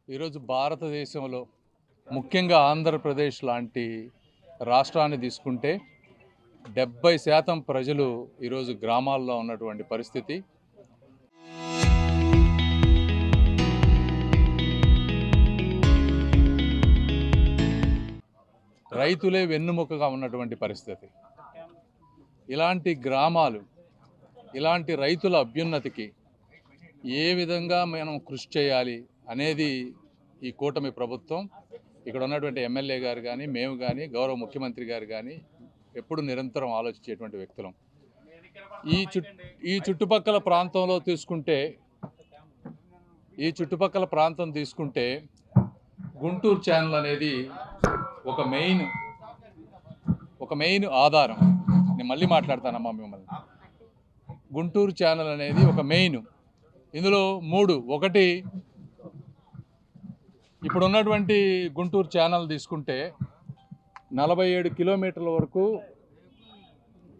ఈరోజు భారతదేశంలో ముఖ్యంగా ఆంధ్రప్రదేశ్ లాంటి రాష్ట్రాన్ని తీసుకుంటే 70% ప్రజలు ఈరోజు గ్రామాల్లో ఉన్నటువంటి పరిస్థితి. రైతులే వెన్నుముకగా ఉన్నటువంటి పరిస్థితి. ఇలాంటి గ్రామాలు, ఇలాంటి రైతుల అభ్యున్నతికి ఏ విధంగా మనం కృషి చేయాలి అనేది ఈ కూటమి ప్రభుత్వం, ఇక్కడ ఉన్నటువంటి ఎమ్మెల్యే గారు కానీ, మేము కానీ, గౌరవ ముఖ్యమంత్రి గారు కానీ ఎప్పుడు నిరంతరం ఆలోచించేటువంటి వ్యక్తులం. ఈ చుట్టుపక్కల ప్రాంతంలో తీసుకుంటే గుంటూరు ఛానల్ అనేది ఒక మెయిన్ ఆధారం. నేను మళ్ళీ మాట్లాడతానమ్మా మిమ్మల్ని. గుంటూరు ఛానల్ అనేది ఒక మెయిన్. ఇందులో 3, ఒకటి ఇప్పుడు ఉన్నటువంటి గుంటూరు ఛానల్ తీసుకుంటే 47 కిలోమీటర్ల వరకు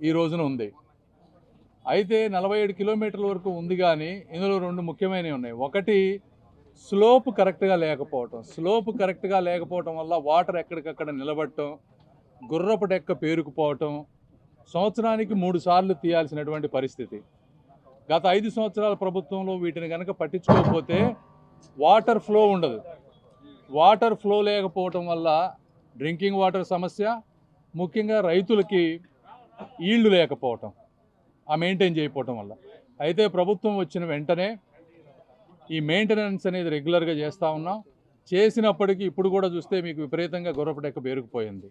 ఈ రోజున ఉంది. అయితే 47 కిలోమీటర్ల వరకు ఉంది, కానీ ఇందులో 2 ముఖ్యమైనవి ఉన్నాయి. ఒకటి, స్లోప్ కరెక్ట్గా లేకపోవటం వల్ల వాటర్ ఎక్కడికక్కడ నిలబడటం, గుర్రపు డెక్క పేరుకుపోవటం, సంవత్సరానికి 3 సార్లు తీయాల్సినటువంటి పరిస్థితి. గత 5 సంవత్సరాల ప్రభుత్వంలో వీటిని కనుక పట్టించుకోకపోతే వాటర్ ఫ్లో ఉండదు. వాటర్ ఫ్లో లేకపోవటం వల్ల డ్రింకింగ్ వాటర్ సమస్య, ముఖ్యంగా రైతులకి ఈల్డ్ లేకపోవటం, మెయింటైన్ చేయకపోవటం వల్ల. అయితే ప్రభుత్వం వచ్చిన వెంటనే ఈ మెయింటెనెన్స్ అనేది రెగ్యులర్గా చేస్తూ ఉన్నాం. చేసినప్పటికీ ఇప్పుడు కూడా చూస్తే మీకు విపరీతంగా గుర్రపు డెక్క పేరుకుపోయింది.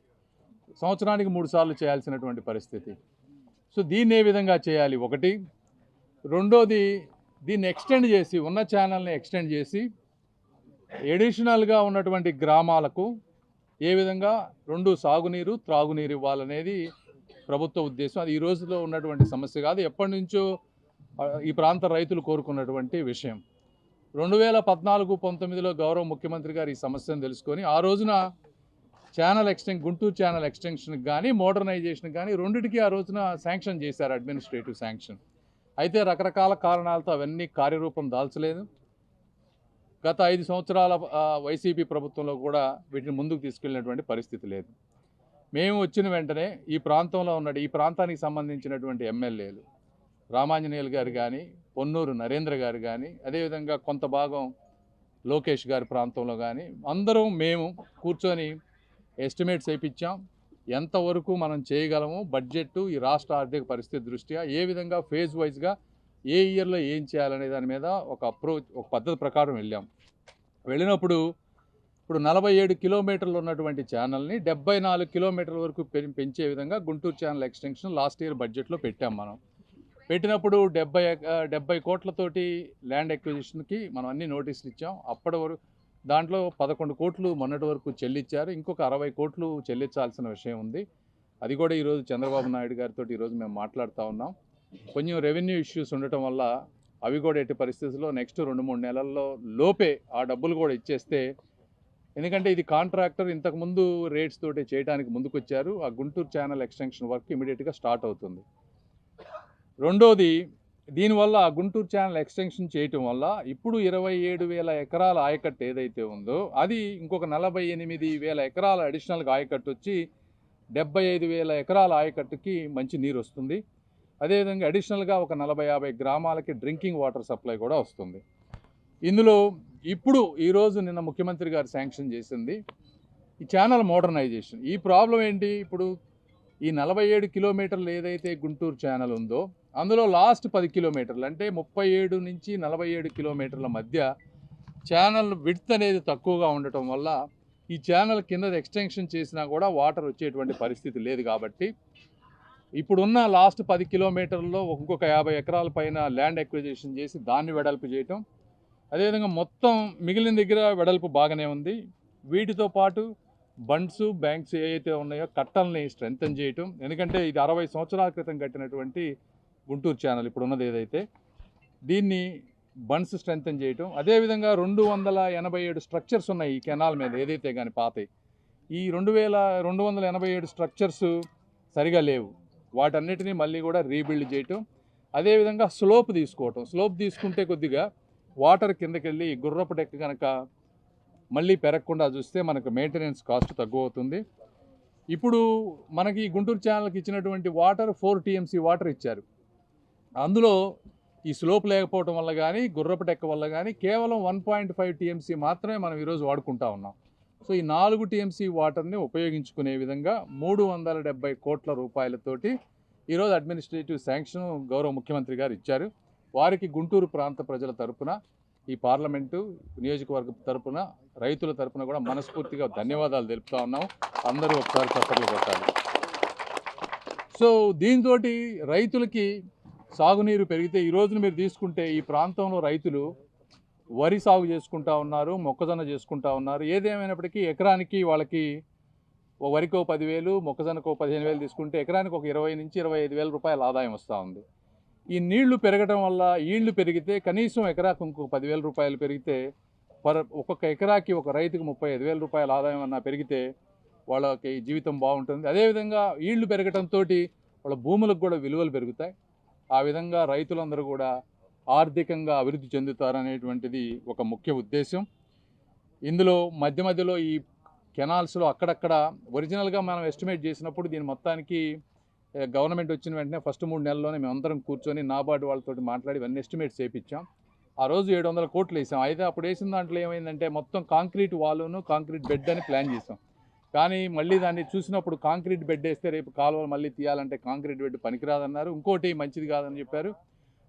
సంవత్సరానికి 3 సార్లు చేయాల్సినటువంటి పరిస్థితి. సో దీన్ని ఏ విధంగా చేయాలి? ఒకటి. రెండోది, దీన్ని ఎక్స్టెండ్ చేసి, ఉన్న ఛానల్ని ఎక్స్టెండ్ చేసి ఎడిషనల్గా ఉన్నటువంటి గ్రామాలకు ఏ విధంగా 2 సాగునీరు, త్రాగునీరు ఇవ్వాలనేది ప్రభుత్వ ఉద్దేశం. అది ఈ రోజులో ఉన్నటువంటి సమస్య కాదు, ఎప్పటి నుంచో ఈ ప్రాంత రైతులు కోరుకున్నటువంటి విషయం. 2014-19లో గౌరవ ముఖ్యమంత్రి గారు ఈ సమస్యను తెలుసుకొని ఆ రోజున గుంటూరు ఛానల్ ఎక్స్టెన్షన్కి కానీ, మోడర్నైజేషన్కి కానీ రెండింటికి ఆ రోజున శాంక్షన్ చేశారు, అడ్మినిస్ట్రేటివ్ శాంక్షన్. అయితే రకరకాల కారణాలతో అవన్నీ కార్యరూపం దాల్చలేదు. గత 5 సంవత్సరాల వైసీపీ ప్రభుత్వంలో కూడా వీటిని ముందుకు తీసుకెళ్ళినటువంటి పరిస్థితి లేదు. మేము వచ్చిన వెంటనే ఈ ప్రాంతానికి సంబంధించినటువంటి ఎమ్మెల్యేలు రామాంజనేయులు గారు కానీ, పొన్నూరు నరేంద్ర గారు కానీ, అదేవిధంగా కొంత భాగం లోకేష్ గారి ప్రాంతంలో కానీ అందరం మేము కూర్చొని ఎస్టిమేట్స్ వేయించాం. ఎంతవరకు మనం చేయగలము, బడ్జెట్, ఈ రాష్ట్ర ఆర్థిక పరిస్థితి దృష్ట్యా ఏ విధంగా ఫేజ్ వైజ్గా ఏ ఇయర్లో ఏం చేయాలనే దాని మీద ఒక పద్ధతి ప్రకారం వెళ్ళినప్పుడు ఇప్పుడు 47 కిలోమీటర్లు ఉన్నటువంటి ఛానల్ని 74 కిలోమీటర్ల వరకు పెంచే విధంగా Guntur channel extension last year బడ్జెట్లో పెట్టాం. మనం పెట్టినప్పుడు 70 కోట్లతోటి ల్యాండ్ ఎక్విజిషన్కి మనం అన్ని నోటీసులు ఇచ్చాం. అప్పటి వరకు దాంట్లో 11 కోట్లు మొన్నటి వరకు చెల్లించారు. ఇంకొక 60 కోట్లు చెల్లించాల్సిన విషయం ఉంది. అది కూడా ఈరోజు చంద్రబాబు నాయుడు గారితో ఈరోజు మేము మాట్లాడుతూ ఉన్నాం. కొంచెం రెవెన్యూ ఇష్యూస్ ఉండటం వల్ల అవి కూడా ఎట్టి పరిస్థితుల్లో నెక్స్ట్ 2-3 నెలల్లో లోపే ఆ డబ్బులు కూడా ఇచ్చేస్తే, ఎందుకంటే ఇది కాంట్రాక్టర్ ఇంతకుముందు రేట్స్ తోటి చేయడానికి ముందుకొచ్చారు. ఆ గుంటూరు ఛానల్ ఎక్స్టెన్షన్ వర్క్ ఇమీడియట్గా స్టార్ట్ అవుతుంది. రెండోది, దీనివల్ల గుంటూరు ఛానల్ ఎక్స్టెన్షన్ చేయటం వల్ల ఇప్పుడు 27,000 ఎకరాల ఆయకట్టు ఏదైతే ఉందో అది ఇంకొక 48,000 ఎకరాల అడిషనల్గా ఆయకట్టు వచ్చి 75,000 ఎకరాల ఆయకట్టుకి మంచి నీరు వస్తుంది. అదేవిధంగా అడిషనల్గా ఒక 40-50 గ్రామాలకి డ్రింకింగ్ వాటర్ సప్లై కూడా వస్తుంది. ఇందులో ఇప్పుడు ఈరోజు నిన్న ముఖ్యమంత్రి గారు శాంక్షన్ చేసింది ఈ ఛానల్ మోడర్నైజేషన్. ఈ ప్రాబ్లం ఏంటి? ఇప్పుడు ఈ 47 కిలోమీటర్లు ఏదైతే గుంటూరు ఛానల్ ఉందో అందులో లాస్ట్ 10 కిలోమీటర్లు, అంటే 37 నుంచి 47 కిలోమీటర్ల మధ్య ఛానల్ విడ్త్ అనేది తక్కువగా ఉండటం వల్ల ఈ ఛానల్ కింద ఎక్స్టెన్షన్ చేసినా కూడా వాటర్ వచ్చేటువంటి పరిస్థితి లేదు. కాబట్టి ఇప్పుడున్న లాస్ట్ 10 కిలోమీటర్లలో ఇంకొక 50 ఎకరాల పైన ల్యాండ్ ఎక్విజిషన్ చేసి దాన్ని వెడల్పు చేయటం, అదేవిధంగా మొత్తం మిగిలిన దగ్గర వెడల్పు బాగానే ఉంది. వీటితో పాటు బండ్స్, బ్యాంక్స్ ఏవైతే ఉన్నాయో కట్టల్ని స్ట్రెంథన్ చేయటం, ఎందుకంటే ఇది 60 సంవత్సరాల క్రితం కట్టినటువంటి గుంటూరు ఛానల్ ఇప్పుడు ఉన్నది ఏదైతే, దీన్ని బండ్స్ స్ట్రెంథన్ చేయటం. అదేవిధంగా 287 స్ట్రక్చర్స్ ఉన్నాయి ఈ కెనాల్ మీద ఏదైతే కానీ పాతయి. ఈ 287 స్ట్రక్చర్స్ సరిగా లేవు, వాటన్నిటినీ మళ్ళీ కూడా రీబిల్డ్ చేయటం. అదేవిధంగా స్లోప్ తీసుకుంటే కొద్దిగా వాటర్ కిందకి వెళ్ళి గుర్రపు డెక్క కనుక మళ్ళీ పెరగకుండా చూస్తే మనకు మెయింటెనెన్స్ కాస్ట్ తక్కువ అవుతుంది. ఇప్పుడు మనకి గుంటూరు ఛానల్కి ఇచ్చినటువంటి వాటర్ 4 TMC వాటర్ ఇచ్చారు. అందులో ఈ స్లోప్ లేకపోవడం వల్ల కానీ గుర్రపు డెక్క వల్ల కానీ కేవలం 1.5 TMC మాత్రమే మనం ఈరోజు వాడుకుంటా ఉన్నాం. సో ఈ 4 TMC వాటర్ని ఉపయోగించుకునే విధంగా 370 కోట్ల రూపాయలతోటి ఈరోజు అడ్మినిస్ట్రేటివ్ శాంక్షన్ గౌరవ ముఖ్యమంత్రి గారు ఇచ్చారు. వారికి గుంటూరు ప్రాంత ప్రజల తరపున, ఈ పార్లమెంటు నియోజకవర్గ తరపున, రైతుల తరపున కూడా మనస్ఫూర్తిగా ధన్యవాదాలు తెలుపుతా ఉన్నాం. అందరూ ఒకసారి చప్పట్లు కొట్టాలి. సో దీంతో రైతులకి సాగునీరు పెరిగితే ఈ రోజున మీరు తీసుకుంటే ఈ ప్రాంతంలో రైతులు వరి సాగు చేసుకుంటా ఉన్నారు, మొక్కజొన్న చేసుకుంటా ఉన్నారు. ఏదేమైనప్పటికీ ఎకరానికి వాళ్ళకి వరికో 10,000, మొక్కజొన్నకో 15,000 తీసుకుంటే ఎకరానికి ఒక 20 నుంచి 25,000 రూపాయల ఆదాయం వస్తూ ఉంది. ఈ నీళ్లు పెరగడం వల్ల ఈళ్లు పెరిగితే కనీసం ఎకరాకు ఇంకొక 10,000 రూపాయలు పెరిగితే ఒక్కొక్క ఎకరాకి ఒక రైతుకు 35,000 రూపాయల ఆదాయం అన్న పెరిగితే వాళ్ళకి జీవితం బాగుంటుంది. అదేవిధంగా ఈళ్లు పెరగడంతో వాళ్ళ భూములకు కూడా విలువలు పెరుగుతాయి. ఆ విధంగా రైతులందరూ కూడా ఆర్థికంగా అభివృద్ధి చెందుతారనేటువంటిది ఒక ముఖ్య ఉద్దేశం. ఇందులో మధ్యలో ఈ కెనాల్స్లో అక్కడక్కడ ఒరిజినల్గా మనం ఎస్టిమేట్ చేసినప్పుడు దీని మొత్తానికి గవర్నమెంట్ వచ్చిన వెంటనే ఫస్ట్ 3 నెలల్లోనే మేమందరం కూర్చొని నాబార్డు వాళ్ళతో మాట్లాడి ఇవన్నీ ఎస్టిమేట్స్ వేయించాం. ఆ రోజు 700 కోట్లు వేసాం. అయితే అప్పుడు వేసిన దాంట్లో ఏమైందంటే మొత్తం కాంక్రీట్ వాలును కాంక్రీట్ బెడ్ అని ప్లాన్ చేసాం. కానీ మళ్ళీ దాన్ని చూసినప్పుడు కాంక్రీట్ బెడ్ వేస్తే రేపు కాలువలు మళ్ళీ తీయాలంటే కాంక్రీట్ బెడ్ పనికిరాదన్నారు. ఇంకోటి మంచిది కాదని చెప్పారు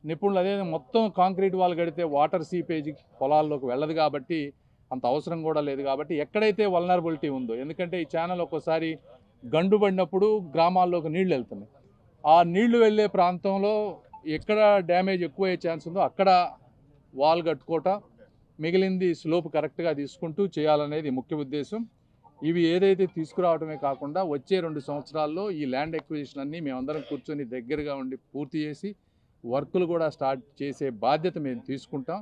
నిపుణులు. అదే మొత్తం కాంక్రీట్ వాల్ కడితే వాటర్ సీపేజ్ పొలాల్లోకి వెళ్ళదు కాబట్టి అంత అవసరం కూడా లేదు. కాబట్టి ఎక్కడైతే వల్నరబిలిటీ ఉందో, ఎందుకంటే ఈ ఛానల్ ఒక్కోసారి గండు పడినప్పుడు గ్రామాల్లోకి నీళ్లు వెళ్తున్నాయి. ఆ నీళ్లు వెళ్ళే ప్రాంతంలో ఎక్కడ డ్యామేజ్ ఎక్కువ అయ్యే ఛాన్స్ ఉందో అక్కడ వాల్ కట్టుకోవటం, మిగిలింది స్లోప్ కరెక్ట్గా తీసుకుంటూ చేయాలనేది ముఖ్య ఉద్దేశం. ఇవి ఏదైతే తీసుకురావడమే కాకుండా వచ్చే 2 సంవత్సరాల్లో ఈ ల్యాండ్ ఎక్విజిషన్ అన్నీ మేమందరం కూర్చొని దగ్గరగా ఉండి పూర్తి చేసి వర్కులు కూడా స్టార్ట్ చేసే బాధ్యత మేము తీసుకుంటాం.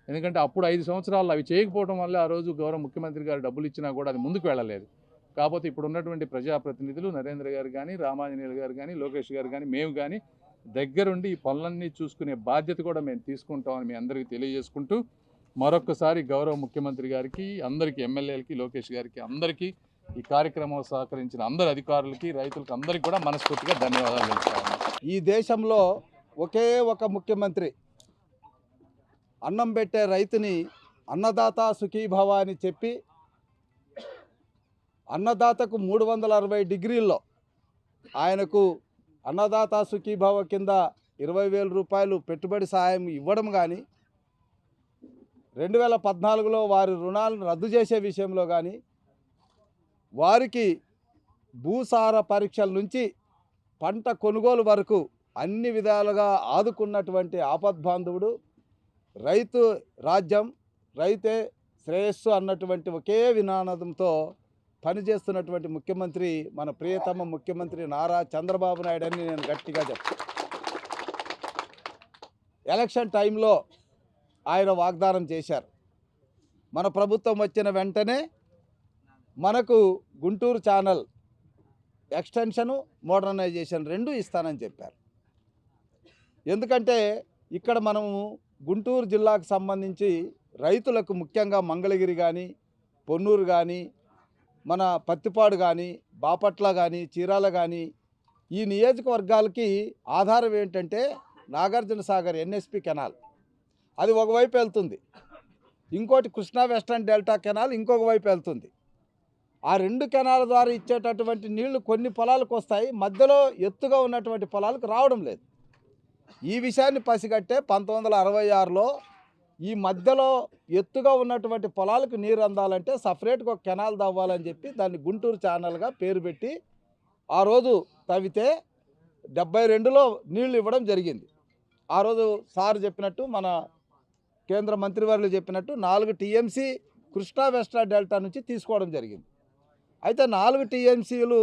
ఎందుకంటే అప్పుడు 5 సంవత్సరాలు అవి చేయకపోవడం వల్ల ఆ రోజు గౌరవ ముఖ్యమంత్రి గారు డబ్బులు ఇచ్చినా కూడా అది ముందుకు వెళ్ళలేదు. కాకపోతే ఇప్పుడు ఉన్నటువంటి ప్రజాప్రతినిధులు నరేంద్ర గారు కానీ, రామాంజనేయులు గారు కానీ, లోకేష్ గారు కానీ, మేము కానీ దగ్గరుండి ఈ పనులన్నీ చూసుకునే బాధ్యత కూడా మేము తీసుకుంటామని మీ అందరికీ తెలియజేసుకుంటూ మరొక్కసారి గౌరవ ముఖ్యమంత్రి గారికి, అందరికీ ఎమ్మెల్యేలకి, లోకేష్ గారికి, అందరికీ ఈ కార్యక్రమం సహకరించిన అందరు అధికారులకి, రైతులకి అందరికీ కూడా మనస్ఫూర్తిగా ధన్యవాదాలు తెలుపుతాను. ఈ దేశంలో ఒకే ఒక ముఖ్యమంత్రి అన్నం పెట్టే రైతుని అన్నదాత సుఖీభవ అని చెప్పి అన్నదాతకు 360 డిగ్రీల్లో ఆయనకు అన్నదాత సుఖీభవ కింద 20,000 రూపాయలు పెట్టుబడి సహాయం ఇవ్వడం కానీ, 2014లో వారి రుణాలను రద్దు చేసే విషయంలో కానీ, వారికి భూసార పరీక్షల నుంచి పంట కొనుగోలు వరకు అన్ని విధాలుగా ఆదుకున్నటువంటి ఆపద్బాంధవుడు, రైతు రాజ్యం, రైతే శ్రేయస్సు అన్నటువంటి ఒకే వినాదంతో పనిచేస్తున్నటువంటి ముఖ్యమంత్రి మన ప్రియతమ ముఖ్యమంత్రి నారా చంద్రబాబు నాయుడు అని నేను గట్టిగా చెప్తాను. ఎలక్షన్ టైంలో ఆయన వాగ్దానం చేశారు. మన ప్రభుత్వం వచ్చిన వెంటనే మనకు గుంటూరు ఛానల్ ఎక్స్టెన్షను, మోడర్నైజేషన్ 2 ఇస్తానని చెప్పారు. ఎందుకంటే ఇక్కడ మనము గుంటూరు జిల్లాకు సంబంధించి రైతులకు ముఖ్యంగా మంగళగిరి కానీ, పొన్నూరు కానీ, మన పత్తిపాడు కానీ, బాపట్ల కానీ, చీరాల కానీ ఈ నియోజకవర్గాలకి ఆధారం ఏంటంటే నాగార్జున సాగర్ ఎన్ఎస్పి కెనాల్, అది ఒకవైపు వెళ్తుంది. ఇంకోటి కృష్ణా వెస్టర్న్ డెల్టా కెనాల్ ఇంకొక వైపు వెళ్తుంది. ఆ 2 కెనాల ద్వారా ఇచ్చేటటువంటి నీళ్లు కొన్ని పొలాలకు వస్తాయి, మధ్యలో ఎత్తుగా ఉన్నటువంటి పొలాలకు రావడం లేదు. ఈ విషయాన్ని పసిగట్టే 1966లో ఈ మధ్యలో ఎత్తుగా ఉన్నటువంటి పొలాలకు నీరు అందాలంటే సపరేట్గా ఒక కెనాల్ తవ్వాలని చెప్పి దాన్ని గుంటూరు ఛానల్గా పేరు పెట్టి ఆ రోజు తవ్వితే 72లో నీళ్లు ఇవ్వడం జరిగింది. ఆ రోజు సార్ చెప్పినట్టు, మన కేంద్ర మంత్రివర్యులు చెప్పినట్టు 4 TMC కృష్ణా వెస్టర్న్ డెల్టా నుంచి తీసుకోవడం జరిగింది. అయితే 4 TMCలు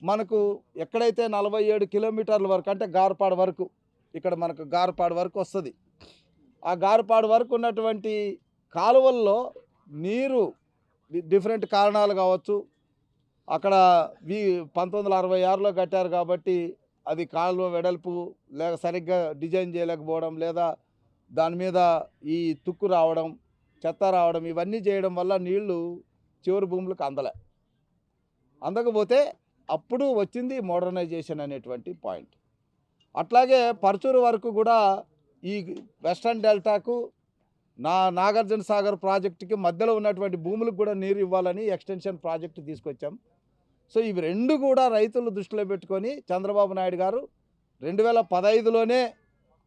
మనకు ఎక్కడైతే 47 కిలోమీటర్ల వరకు అంటే గార్పాడు వరకు, ఇక్కడ మనకు గార్పాడు వరకు వస్తుంది. ఆ గార్పాడు వరకు ఉన్నటువంటి కాలువల్లో నీరు డిఫరెంట్ కారణాలు కావచ్చు, అక్కడ 1966లో కట్టారు కాబట్టి అది కాలువ వెడల్పు లేక సరిగ్గా డిజైన్ చేయలేకపోవడం, లేదా దాని మీద ఈ తుక్కు రావడం, చెత్త రావడం ఇవన్నీ చేయడం వల్ల నీళ్లు చివరి భూములకు అందకపోతే అప్పుడు వచ్చింది మోడర్నైజేషన్ అనేటువంటి పాయింట్. అట్లాగే పర్చూరు వరకు కూడా ఈ వెస్టర్న్ డెల్టాకు నాగార్జున సాగర్ ప్రాజెక్టుకి మధ్యలో ఉన్నటువంటి భూములకు కూడా నీరు ఇవ్వాలని ఎక్స్టెన్షన్ ప్రాజెక్టు తీసుకొచ్చాం. సో ఇవి రెండు కూడా రైతులు దృష్టిలో పెట్టుకొని చంద్రబాబు నాయుడు గారు 2015లోనే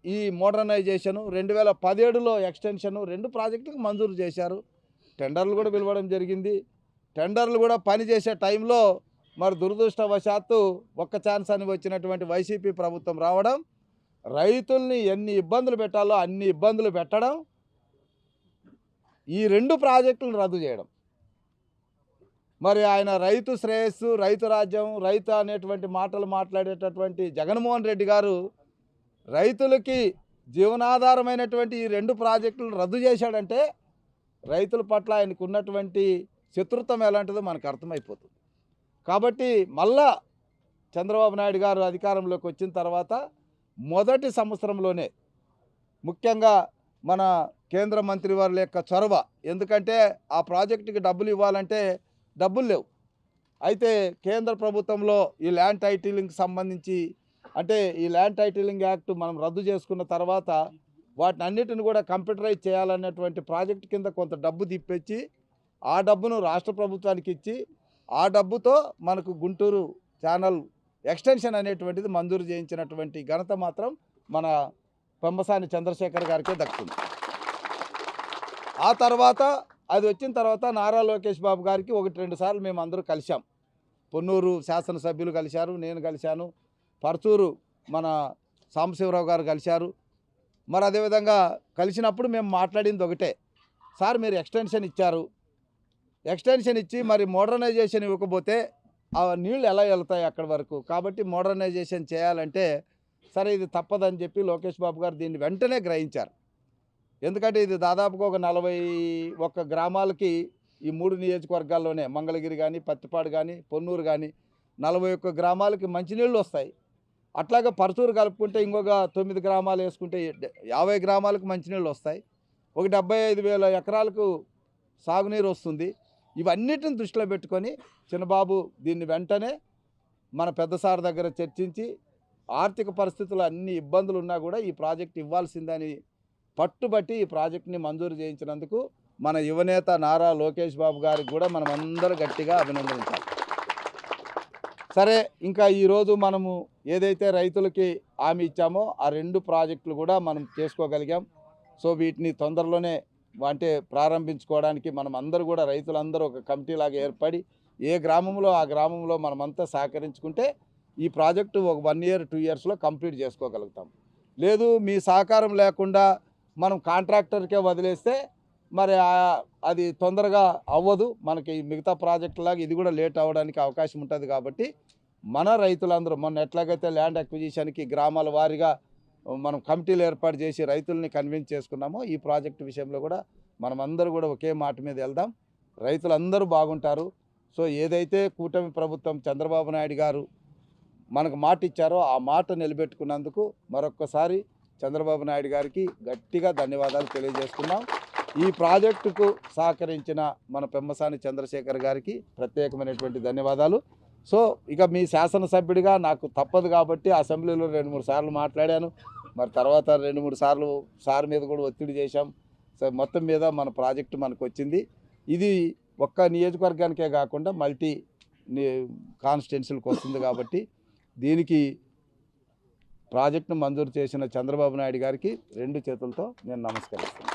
ఈ మోడర్నైజేషను, 2017లో ఎక్స్టెన్షను రెండు ప్రాజెక్టులకు మంజూరు చేశారు. టెండర్లు కూడా పిలవడం జరిగింది. టెండర్లు కూడా పనిచేసే టైంలో మరి దురదృష్టవశాత్తు ఒక్క ఛాన్స్ అని వచ్చినటువంటి వైసీపీ ప్రభుత్వం రావడం, రైతుల్ని ఎన్ని ఇబ్బందులు పెట్టాలో అన్ని ఇబ్బందులు పెట్టడం, ఈ రెండు ప్రాజెక్టులను రద్దు చేయడం. మరి ఆయన రైతు శ్రేయస్సు, రైతు రాజ్యం, రైతు అనేటువంటి మాటలు మాట్లాడేటటువంటి జగన్మోహన్ రెడ్డి గారు రైతులకి జీవనాధారమైనటువంటి ఈ రెండు ప్రాజెక్టులను రద్దు చేశాడంటే రైతుల పట్ల ఆయనకు ఉన్నటువంటి శత్రుత్వం ఎలాంటిదో మనకు అర్థమైపోతుంది. కాబట్టి మళ్ళా చంద్రబాబు నాయుడు గారు అధికారంలోకి వచ్చిన తర్వాత మొదటి సంవత్సరంలోనే ముఖ్యంగా మన కేంద్ర మంత్రి వారి యొక్క చొరవ, ఎందుకంటే ఆ ప్రాజెక్టుకి డబ్బులు ఇవ్వాలంటే డబ్బులు లేవు. అయితే కేంద్ర ప్రభుత్వంలో ఈ ల్యాండ్ టైటిలింగ్కి సంబంధించి అంటే ఈ ల్యాండ్ టైటిలింగ్ యాక్ట్ మనం రద్దు చేసుకున్న తర్వాత వాటిని అన్నిటిని కూడా కంప్యూటరైజ్ చేయాలన్నటువంటి ప్రాజెక్టు కింద కొంత డబ్బు తిప్పించి ఆ డబ్బును రాష్ట్ర ప్రభుత్వానికి ఇచ్చి ఆ డబ్బుతో మనకు గుంటూరు ఛానల్ ఎక్స్టెన్షన్ అనేటువంటిది మంజూరు చేయించినటువంటి ఘనత మాత్రం మన పెమ్మసాని చంద్రశేఖర్ గారికే దక్కుతుంది. ఆ తర్వాత అది వచ్చిన తర్వాత నారా లోకేష్ బాబు గారికి 1-2 సార్లు మేము అందరూ కలిసాం. పొన్నూరు శాసనసభ్యులు కలిశారు, నేను కలిశాను, పర్చూరు మన సాంబశివరావు గారు కలిశారు. మరి అదేవిధంగా కలిసినప్పుడు మేము మాట్లాడింది ఒకటే, సార్ మీరు ఎక్స్టెన్షన్ ఇచ్చారు, ఎక్స్టెన్షన్ ఇచ్చి మరి మోడర్నైజేషన్ ఇవ్వకపోతే ఆ నీళ్ళు ఎలా వెళ్తాయి అక్కడి వరకు, కాబట్టి మోడర్నైజేషన్ చేయాలంటే సరే ఇది తప్పదని చెప్పి లోకేష్ బాబు గారు దీన్ని వెంటనే గ్రహించారు. ఎందుకంటే ఇది దాదాపుగా ఒక 41 గ్రామాలకి ఈ 3 నియోజకవర్గాల్లోనే మంగళగిరి కానీ, పత్తిపాడు కానీ, పొన్నూరు కానీ 41 గ్రామాలకి మంచినీళ్ళు వస్తాయి. అట్లాగే పర్చూరు కలుపుకుంటే ఇంకొక 9 గ్రామాలు వేసుకుంటే 50 గ్రామాలకు మంచినీళ్ళు వస్తాయి. ఒక 75,000 ఎకరాలకు సాగునీరు వస్తుంది. ఇవన్నిటిని దృష్టిలో పెట్టుకొని చిన్నబాబు దీన్ని వెంటనే మన పెద్ద సార్ దగ్గర చర్చించి ఆర్థిక పరిస్థితులు అన్ని ఇబ్బందులు ఉన్నా కూడా ఈ ప్రాజెక్ట్ ఇవ్వాల్సిందని పట్టుబట్టి ఈ ప్రాజెక్ట్ని మంజూరు చేయించినందుకు మన యువనేత నారా లోకేష్ బాబు గారికి కూడా మనం అందరూ గట్టిగా అభినందించాలి. సరే, ఇంకా ఈరోజు మనము ఏదైతే రైతులకి హామీ ఇచ్చామో ఆ రెండు ప్రాజెక్టులు కూడా మనం చేసుకోగలిగాం. సో వీటిని తొందరలోనే అంటే ప్రారంభించుకోవడానికి మనం అందరూ కూడా రైతులందరూ ఒక కమిటీలాగా ఏర్పడి ఏ గ్రామంలో ఆ గ్రామంలో మనమంతా సహకరించుకుంటే ఈ ప్రాజెక్టు ఒక 1 year 2 yearsలో కంప్లీట్ చేసుకోగలుగుతాం. లేదు మీ సహకారం లేకుండా మనం కాంట్రాక్టర్కే వదిలేస్తే మరి అది తొందరగా అవ్వదు. మనకి మిగతా ప్రాజెక్టులాగా ఇది కూడా లేట్ అవ్వడానికి అవకాశం ఉంటుంది. కాబట్టి మన రైతులందరూ మొన్న ఎట్లాగైతే ల్యాండ్ అక్విజిషన్కి గ్రామాల వారీగా మనం కమిటీలు ఏర్పాటు చేసి రైతుల్ని కన్విన్స్ చేసుకున్నామో ఈ ప్రాజెక్టు విషయంలో కూడా మనమందరూ కూడా ఒకే మాట మీద వెళ్దాం. రైతులందరూ బాగుంటారు. సో ఏదైతే కూటమి ప్రభుత్వం చంద్రబాబు నాయుడు గారు మనకు మాట ఇచ్చారో ఆ మాట నిలబెట్టుకున్నందుకు మరొక్కసారి చంద్రబాబు నాయుడు గారికి గట్టిగా ధన్యవాదాలు తెలియజేస్తున్నాం. ఈ ప్రాజెక్టుకు సహకరించిన మన పెమ్మసాని చంద్రశేఖర్ గారికి ప్రత్యేకమైనటువంటి ధన్యవాదాలు. సో ఇక మీ శాసనసభ్యుడిగా నాకు తప్పదు కాబట్టి అసెంబ్లీలో 2-3 సార్లు మాట్లాడాను. మరి తర్వాత 2-3 సార్లు సార్ మీద కూడా ఒత్తిడి చేశాం. సో మొత్తం మీద మన ప్రాజెక్టు మనకు వచ్చింది. ఇది ఒక్క నియోజకవర్గానికే కాకుండా మల్టీ కాన్స్టిట్యున్సీలకు వస్తుంది. కాబట్టి దీనికి ప్రాజెక్టును మంజూరు చేసిన చంద్రబాబు నాయుడు గారికి 2 చేతులతో నేను నమస్కరిస్తున్నాను.